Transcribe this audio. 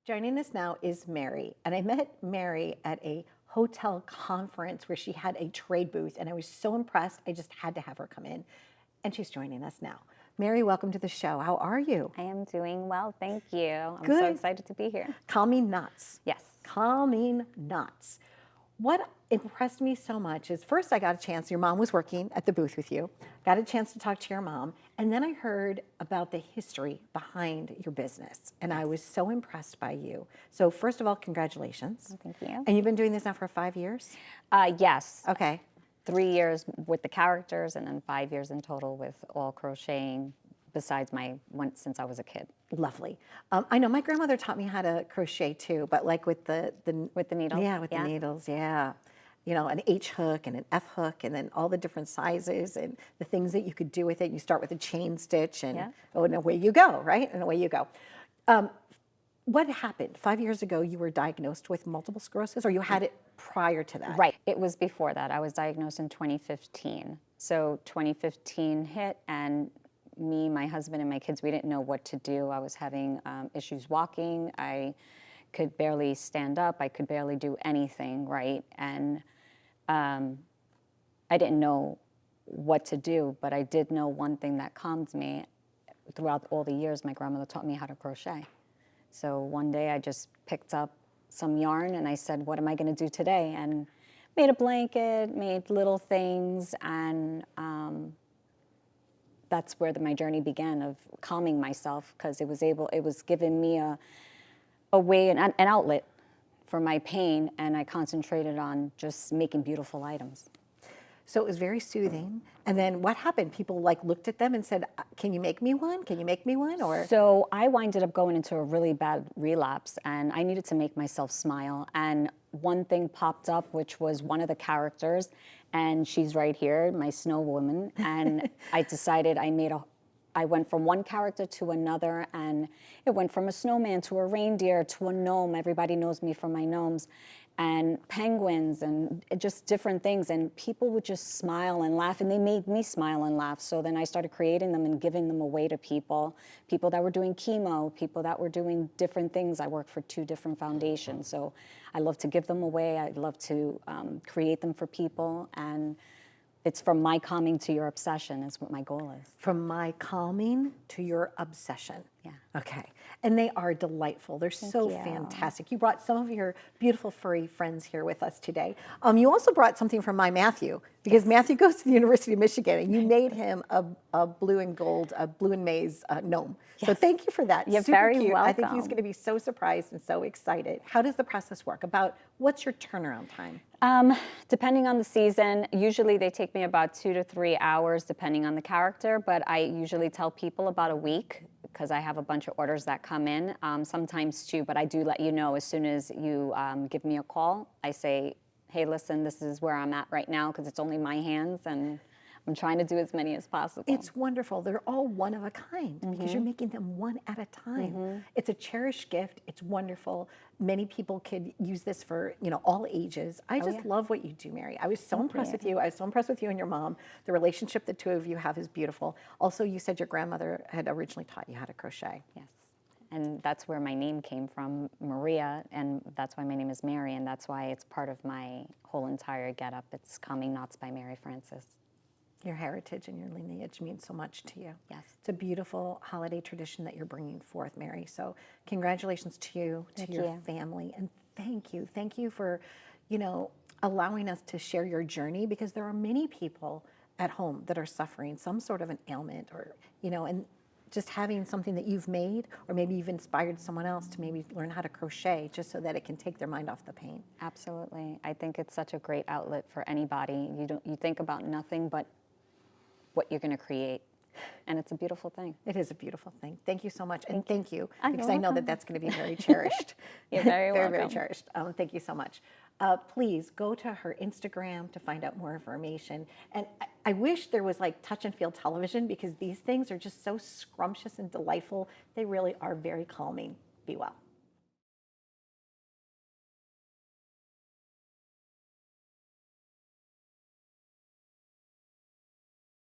Joining us now is Mary, and I met Mary at a hotel conference where she had a trade booth, and I was so impressed, I just had to have her come in, and she's joining us now. Mary, welcome to the show. How are you? I am doing well, thank you. I'm Good. so excited to be here. Calming nuts. Yes. Calming nuts. What impressed me so much is first I got a chance, your mom was working at the booth with you, got a chance to talk to your mom, and then I heard about the history behind your business, and I was so impressed by you. So first of all, congratulations. Oh, thank you. And you've been doing this now for 5 years? Yes. Okay. 3 years with the characters and then 5 years in total with all crocheting besides my one since I was a kid. Lovely. I know my grandmother taught me how to crochet too, but like with the With the needles? Yeah, with the needles, yeah. You know, an H hook and an F hook, and then all the different sizes and the things that you could do with it. You start with a chain stitch, and oh, and away you go, right? And away you go. What happened? 5 years ago, you were diagnosed with multiple sclerosis, or you had it prior to that? Right. It was before that. I was diagnosed in 2015. So 2015 hit, and me, my husband, and my kids, we didn't know what to do. I was having issues walking. I could barely stand up. I could barely do anything, right? And I didn't know what to do, but I did know one thing that calmed me. Throughout all the years, my grandmother taught me how to crochet. So one day I just picked up some yarn and I said, what am I going to do today? And made a blanket, made little things, and that's where my journey began of calming myself, because it was giving me a way, an outlet for my pain, and I concentrated on just making beautiful items. So it was very soothing. And then what happened? People like looked at them and said, can you make me one? Can you make me one? Or So I winded up going into a really bad relapse, and I needed to make myself smile. And one thing popped up, which was one of the characters, and she's right here, my snow woman. And I decided I went from one character to another, and it went from a snowman to a reindeer to a gnome. Everybody knows me for my gnomes, and penguins, and just different things. And people would just smile and laugh, and they made me smile and laugh. So then I started creating them and giving them away to people that were doing chemo, people that were doing different things. I work for 2 different foundations, so I love to give them away. I love to create them for people, and it's from my calming to your obsession is what my goal is. From my calming to your obsession. Yeah. Okay. And they are delightful. They're so fantastic. You brought some of your beautiful furry friends here with us today. You also brought something from my Matthew, because Matthew goes to the University of Michigan, and you made him a blue and gold, a blue and maize gnome. Yes. So thank you for that. You're Super very cute. welcome. I think he's going to be so surprised and so excited. How does the process work? What's your turnaround time? Depending on the season, usually they take me about 2 to 3 hours, depending on the character, but I usually tell people about a week, because I have a bunch of orders that come in, sometimes 2, but I do let you know as soon as you give me a call. I say, hey, listen, this is where I'm at right now, because it's only my hands, and I'm trying to do as many as possible. It's wonderful. They're all one of a kind, because you're making them one at a time. It's a cherished gift. It's wonderful. Many people could use this for, all ages. I just love what you do, Mary. I was so impressed with you. I was so impressed with you and your mom. The relationship the 2 of you have is beautiful. Also, you said your grandmother had originally taught you how to crochet. Yes. And that's where my name came from, Maria, and that's why my name is Mary, and that's why it's part of my whole entire getup. It's Calming Knots by Mary Frances. Your heritage and your lineage means so much to you. Yes. It's a beautiful holiday tradition that you're bringing forth, Mary. So congratulations to you, to your family, and thank you. Thank you for, allowing us to share your journey, because there are many people at home that are suffering some sort of an ailment, or, and just having something that you've made, or maybe you've inspired someone else to maybe learn how to crochet, just so that it can take their mind off the pain. Absolutely. I think it's such a great outlet for anybody. You think about nothing but what you're going to create, and it's a beautiful thing. It is a beautiful thing. Thank you so much, and thank you, because I know that that's going to be very cherished. You're very very, welcome. very cherished. Thank you so much. Please go to her Instagram to find out more information. And I wish there was like touch and feel television, because these things are just so scrumptious and delightful. They really are very calming. Be well.